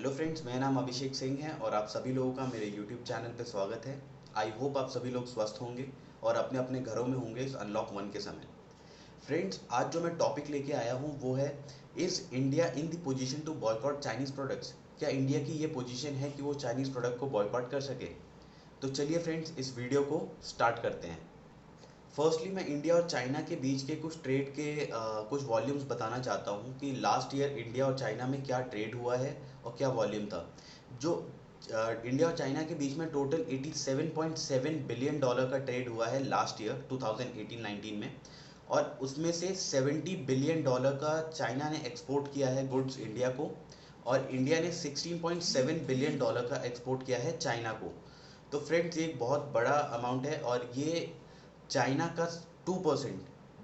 Hello friends, मेरा नाम अभिषेक सिंह है और आप सभी लोगों का मेरे यूट्यूब चैनल पे स्वागत है। आई होप आप सभी लोग स्वस्थ होंगे और अपने अपने घरों में होंगे इस अनलॉक 1 के समय। फ्रेंड्स, आज जो मैं टॉपिक लेके आया हूँ वो है, is India in the position to boycott Chinese products. क्या इंडिया की ये पोजीशन है कि वो चाइनीज़ प्रोडक्ट को बॉयकॉट कर सके? तो चलिए फ्रेंड्स, इस वीडियो को स्टार्ट करते हैं। फर्स्टली मैं इंडिया और चाइना के बीच के कुछ ट्रेड के कुछ वॉल्यूम्स बताना चाहता हूँ कि लास्ट ईयर इंडिया और चाइना में क्या ट्रेड हुआ है और क्या वॉल्यूम था। जो इंडिया और चाइना के बीच में टोटल 87.7 बिलियन डॉलर का ट्रेड हुआ है लास्ट ईयर 2018-19 में। और उसमें से 70 बिलियन डॉलर का चाइना ने एक्सपोर्ट किया है गुड्स इंडिया को, और इंडिया ने 16.7 बिलियन डॉलर का एक्सपोर्ट किया है चाइना को। तो फ्रेंड्स, ये एक बहुत बड़ा अमाउंट है और ये चाइना का 2%,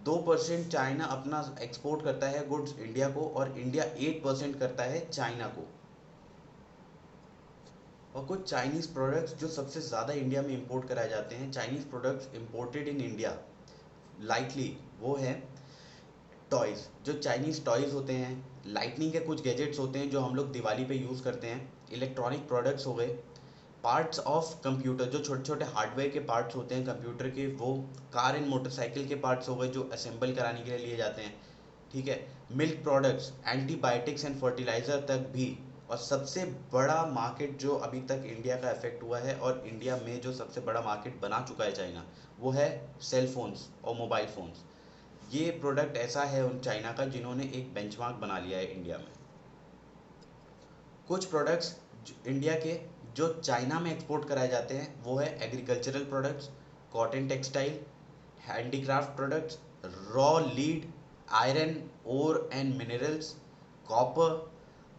2% चाइना अपना एक्सपोर्ट करता है गुड्स इंडिया को, और इंडिया 8% करता है चाइना को। और कुछ चाइनीज़ प्रोडक्ट्स जो सबसे ज़्यादा इंडिया में इंपोर्ट कराए जाते हैं, Chinese products imported in India lightly, वो है टॉयज़। जो चाइनीज़ टॉयज़ होते हैं, लाइटनिंग के कुछ गैजेट्स होते हैं जो हम लोग दिवाली पे यूज़ करते हैं, इलेक्ट्रॉनिक प्रोडक्ट्स हो गए, पार्ट्स ऑफ कंप्यूटर, जो छोटे छोटे हार्डवेयर के पार्ट्स होते हैं कंप्यूटर के, वो कार एंड मोटरसाइकिल के पार्ट्स हो गए जो असेंबल कराने के लिए लिए जाते हैं। ठीक है, milk products, antibiotics and fertiliser तक भी। और सबसे बड़ा मार्केट जो अभी तक इंडिया का इफेक्ट हुआ है और इंडिया में जो सबसे बड़ा मार्केट बना चुका है चाइना, वो है सेल फोन्स और मोबाइल फ़ोन्स। ये प्रोडक्ट ऐसा है उन चाइना का जिन्होंने एक बेंचमार्क बना लिया है इंडिया में। कुछ प्रोडक्ट्स इंडिया के जो चाइना में एक्सपोर्ट कराए जाते हैं वो है agricultural products, cotton textile, handicraft products, raw lead, iron ore and minerals, copper.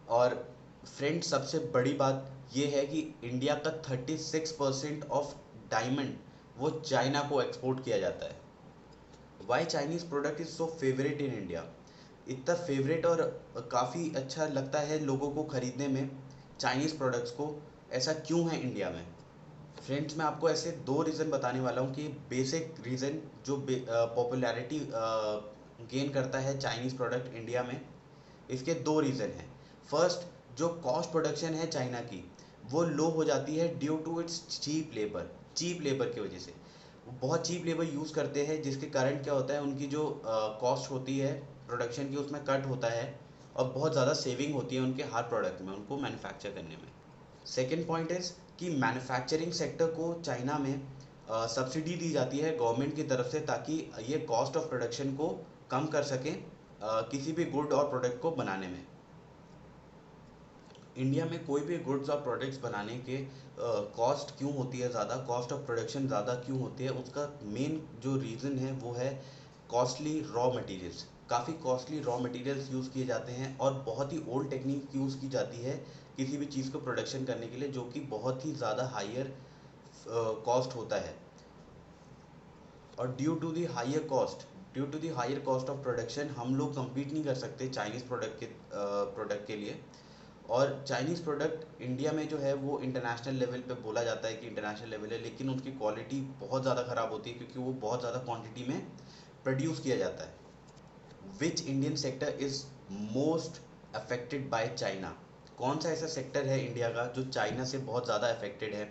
और फ्रेंड्स, सबसे बड़ी बात ये है कि इंडिया का 36% ऑफ डायमंड वो चाइना को एक्सपोर्ट किया जाता है। Why Chinese product is so favourite in India? इतना फेवरेट और काफ़ी अच्छा लगता है लोगों को ख़रीदने में चाइनीज़ प्रोडक्ट्स को, ऐसा क्यों है इंडिया में? फ्रेंड्स, मैं आपको ऐसे दो रीज़न बताने वाला हूँ कि बेसिक रीज़न जो पॉपुलैरिटी गेन करता है चाइनीज़ प्रोडक्ट इंडिया में। इसके दो रीज़न हैं। फर्स्ट, जो कॉस्ट प्रोडक्शन है चाइना की, वो लो हो जाती है due to its cheap labour की वजह से। वो बहुत चीप लेबर यूज़ करते हैं, जिसके कारण क्या होता है, उनकी जो कॉस्ट होती है प्रोडक्शन की, उसमें कट होता है और बहुत ज़्यादा सेविंग होती है उनके हर प्रोडक्ट में, उनको मैन्युफैक्चर करने में। सेकेंड पॉइंट इज़ कि मैन्युफैक्चरिंग सेक्टर को चाइना में सब्सिडी दी जाती है गवर्नमेंट की तरफ से, ताकि ये कॉस्ट ऑफ प्रोडक्शन को कम कर सकें किसी भी गुड और प्रोडक्ट को बनाने में। इंडिया में कोई भी गुड्स और प्रोडक्ट्स बनाने के कॉस्ट क्यों होती है ज़्यादा, कॉस्ट ऑफ प्रोडक्शन ज़्यादा क्यों होती है, उसका मेन जो रीज़न है वो है कॉस्टली रॉ मटेरियल्स। काफ़ी कॉस्टली रॉ मटेरियल्स यूज़ किए जाते हैं और बहुत ही ओल्ड टेक्निक यूज़ की जाती है किसी भी चीज़ को प्रोडक्शन करने के लिए, जो कि बहुत ही ज़्यादा हायर कॉस्ट होता है। और due to the higher cost of production हम लोग compete नहीं कर सकते चाइनीज़ प्रोडक्ट के लिए। और चाइनीज़ प्रोडक्ट इंडिया में जो है वो इंटरनेशनल लेवल पे बोला जाता है कि इंटरनेशनल लेवल है, लेकिन उनकी क्वालिटी बहुत ज़्यादा ख़राब होती है क्योंकि वो बहुत ज़्यादा क्वांटिटी में प्रोड्यूस किया जाता है। Which Indian sector is most affected by China? कौन सा ऐसा सेक्टर है इंडिया का जो चाइना से बहुत ज़्यादा अफेक्टेड है?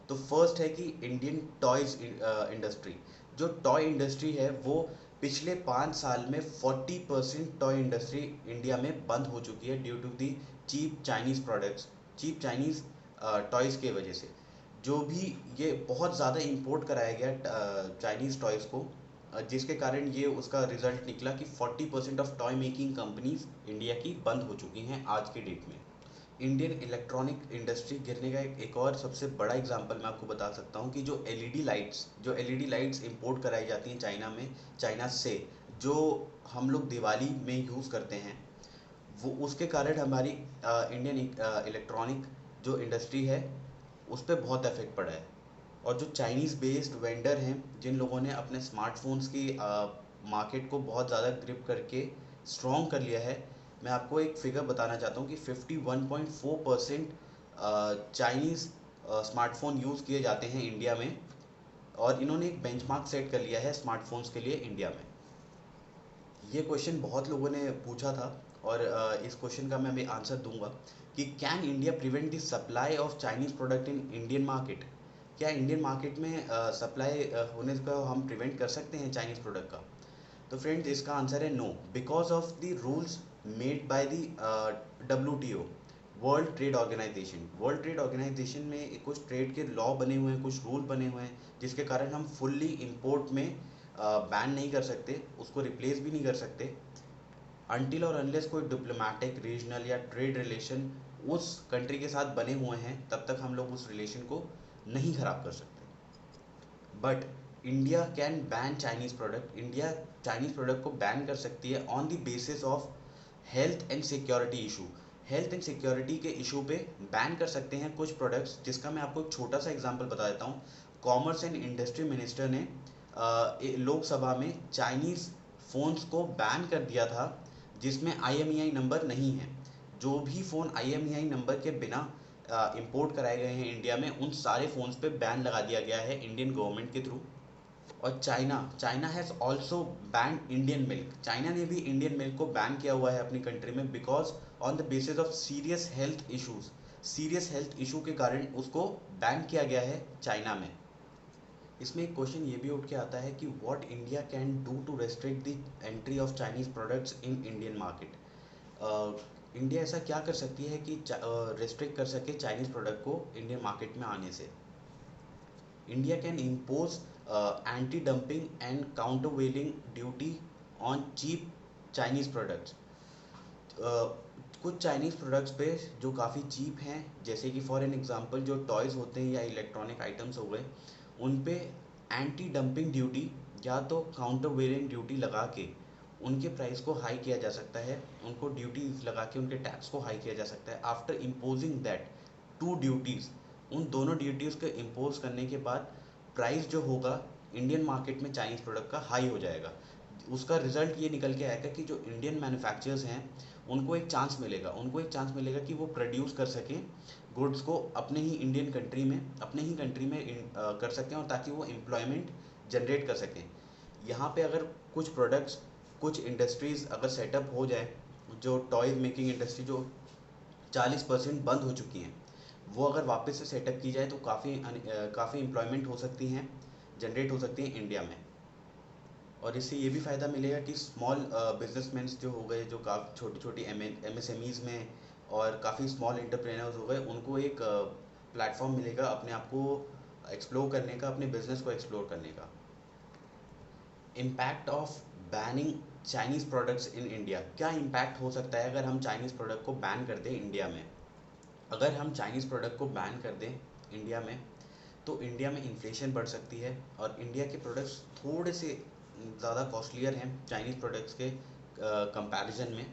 तो फर्स्ट है कि इंडियन टॉयज़ इंडस्ट्री। जो टॉय इंडस्ट्री है वो पिछले 5 साल में 40% टॉय इंडस्ट्री इंडिया में बंद हो चुकी है due to the cheap Chinese products, cheap Chinese toys के वजह से। जो भी ये बहुत ज़्यादा इंपोर्ट कराया गया चाइनीज़ टॉयज़ को, जिसके कारण ये उसका रिजल्ट निकला कि 40% of toy making companies India की बंद हो चुकी हैं आज के डेट में। इंडियन इलेक्ट्रॉनिक इंडस्ट्री गिरने का एक और सबसे बड़ा एग्जांपल मैं आपको बता सकता हूँ कि जो एलईडी लाइट्स इंपोर्ट कराई जाती हैं चाइना में, चाइना से, जो हम लोग दिवाली में यूज़ करते हैं, वो उसके कारण हमारी इंडियन इलेक्ट्रॉनिक जो इंडस्ट्री है उस पर बहुत इफेक्ट पड़ा है। और जो चाइनीज़ बेस्ड वेंडर हैं, जिन लोगों ने अपने स्मार्टफोन्स की मार्केट को बहुत ज़्यादा ग्रिप करके स्ट्रॉन्ग कर लिया है, मैं आपको एक फिगर बताना चाहता हूँ कि 51.4% चाइनीज़ स्मार्टफोन यूज़ किए जाते हैं इंडिया में। और इन्होंने एक बेंचमार्क सेट कर लिया है स्मार्टफोन्स के लिए इंडिया में। ये क्वेश्चन बहुत लोगों ने पूछा था और इस क्वेश्चन का मैं अभी आंसर दूंगा कि can India prevent the supply of Chinese product in Indian market. क्या इंडियन मार्केट में सप्लाई होने को हम प्रिवेंट कर सकते हैं चाइनीज प्रोडक्ट का? तो फ्रेंड्स इसका आंसर है no, because of the rules made by the WTO, world trade organisation. World trade organisation में कुछ ट्रेड के लॉ बने हुए हैं, कुछ रूल बने हुए हैं, जिसके कारण हम फुल्ली इंपोर्ट में बैन नहीं कर सकते, उसको रिप्लेस भी नहीं कर सकते अनटिल और अनलेस कोई डिप्लोमेटिक, रीजनल या ट्रेड रिलेशन उस कंट्री के साथ बने हुए हैं, तब तक हम लोग उस रिलेशन को नहीं खराब कर सकते। But India can ban Chinese product. India Chinese product को बैन कर सकती है on the basis of health and security issue. Health and security के इशू पे बैन कर सकते हैं कुछ प्रोडक्ट्स, जिसका मैं आपको एक छोटा सा एग्जांपल बता देता हूँ। कॉमर्स एंड इंडस्ट्री मिनिस्टर ने लोकसभा में चाइनीज फ़ोन्स को बैन कर दिया था जिसमें IMEI नंबर नहीं है। जो भी फ़ोन IMEI नंबर के बिना इंपोर्ट कराए गए हैं इंडिया में, उन सारे फ़ोन्स पे बैन लगा दिया गया है इंडियन गवर्नमेंट के थ्रू। और China has also ban Indian milk. China ने भी इंडियन मिल्क को बैन किया हुआ है अपनी कंट्री में, because on the basis of serious health issues. Serious health issue के कारण उसको बैन किया गया है चाइना में। इसमें एक क्वेश्चन ये भी उठ के आता है कि what India can do to restrict the entry of Chinese products in Indian market. India ऐसा क्या कर सकती है कि रेस्ट्रिक्ट कर सके चाइनीज़ प्रोडक्ट को इंडियन मार्केट में आने से? India can impose anti-dumping and countervailing duty on cheap Chinese products. कुछ चाइनीज़ प्रोडक्ट्स पे जो काफ़ी चीप हैं, जैसे कि फॉर एन एग्जांपल जो टॉयज़ होते हैं या इलेक्ट्रॉनिक आइटम्स हो गए, उन पे एंटी डंपिंग ड्यूटी या तो काउंटरवेलिंग ड्यूटी लगा के उनके प्राइस को हाई किया जा सकता है, उनको ड्यूटीज लगा के उनके टैक्स को हाई किया जा सकता है। After imposing that two duties, उन दोनों ड्यूटीज़ को इम्पोज करने के बाद प्राइस जो होगा इंडियन मार्केट में चाइनीज़ प्रोडक्ट का हाई हो जाएगा। उसका रिजल्ट ये निकल के आएगा कि जो इंडियन मैन्युफैक्चरर्स हैं उनको एक चांस मिलेगा कि वो प्रोड्यूस कर सकें गुड्स को अपने ही इंडियन कंट्री में, अपने ही कंट्री में कर सकें, और ताकि वो एम्प्लॉयमेंट जनरेट कर सकें। यहाँ पे अगर कुछ प्रोडक्ट्स, कुछ इंडस्ट्रीज़ अगर सेटअप हो जाए, जो टॉय मेकिंग इंडस्ट्री जो 40% बंद हो चुकी हैं, वो अगर वापस से सेटअप की जाए तो काफ़ी एम्प्लॉयमेंट हो सकती हैं, जनरेट हो सकती हैं इंडिया में। और इससे ये भी फ़ायदा मिलेगा कि स्मॉल बिजनेसमैन्स जो हो गए, जो काफ़ी छोटी छोटी MSMEs में और काफ़ी स्मॉल एंटरप्रेन्योर्स हो गए, उनको एक प्लेटफॉर्म मिलेगा अपने आप को एक्सप्लोर करने का, अपने बिजनेस को एक्सप्लोर करने का। Impact of banning Chinese products in India. क्या इम्पैक्ट हो सकता है अगर हम चाइनीज़ प्रोडक्ट को बैन कर दें इंडिया में? अगर हम चाइनीज़ प्रोडक्ट को बैन कर दें इंडिया में, तो इंडिया में इन्फ्लेशन बढ़ सकती है और इंडिया के प्रोडक्ट्स थोड़े से ज़्यादा कॉस्टलियर हैं चाइनीज़ प्रोडक्ट्स के कंपैरिजन में।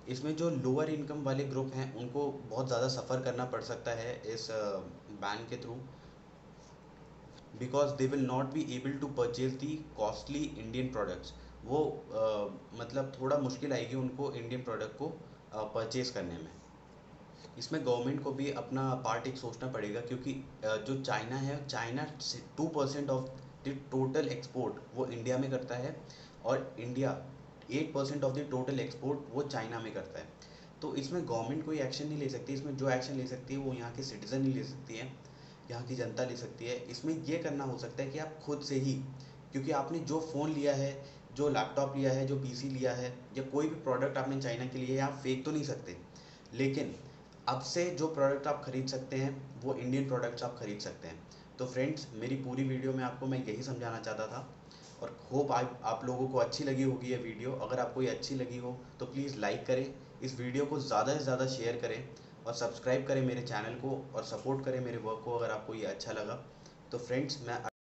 इसमें जो लोअर इनकम वाले ग्रुप हैं उनको बहुत ज़्यादा सफ़र करना पड़ सकता है इस बैन के through, because they will not be able to purchase the costly Indian products. वो मतलब थोड़ा मुश्किल आएगी उनको इंडियन प्रोडक्ट को परचेज़ करने में। इसमें गवर्नमेंट को भी अपना पार्ट एक सोचना पड़ेगा, क्योंकि जो चाइना है, China 2% of the total export वो इंडिया में करता है, और India 8% of the total export वो चाइना में करता है। तो इसमें गवर्नमेंट कोई एक्शन नहीं ले सकती। इसमें जो एक्शन ले सकती है वो यहाँ के सिटीज़न ही ले सकती है, यहाँ की जनता ले सकती है। इसमें ये करना हो सकता है कि आप खुद से ही, क्योंकि आपने जो फ़ोन लिया है, जो लैपटॉप लिया है, जो PC लिया है, या कोई भी प्रोडक्ट आपने चाइना के लिए, आप फेंक तो नहीं सकते, लेकिन अब से जो प्रोडक्ट आप ख़रीद सकते हैं वो इंडियन प्रोडक्ट्स आप ख़रीद सकते हैं। तो फ्रेंड्स, मेरी पूरी वीडियो में आपको मैं यही समझाना चाहता था, और होप आप लोगों को अच्छी लगी होगी ये वीडियो। अगर आपको ये अच्छी लगी हो तो प्लीज़ लाइक करें, इस वीडियो को ज़्यादा से ज़्यादा शेयर करें, और सब्सक्राइब करें मेरे चैनल को, और सपोर्ट करें मेरे वर्क को अगर आपको ये अच्छा लगा। तो फ्रेंड्स, मैं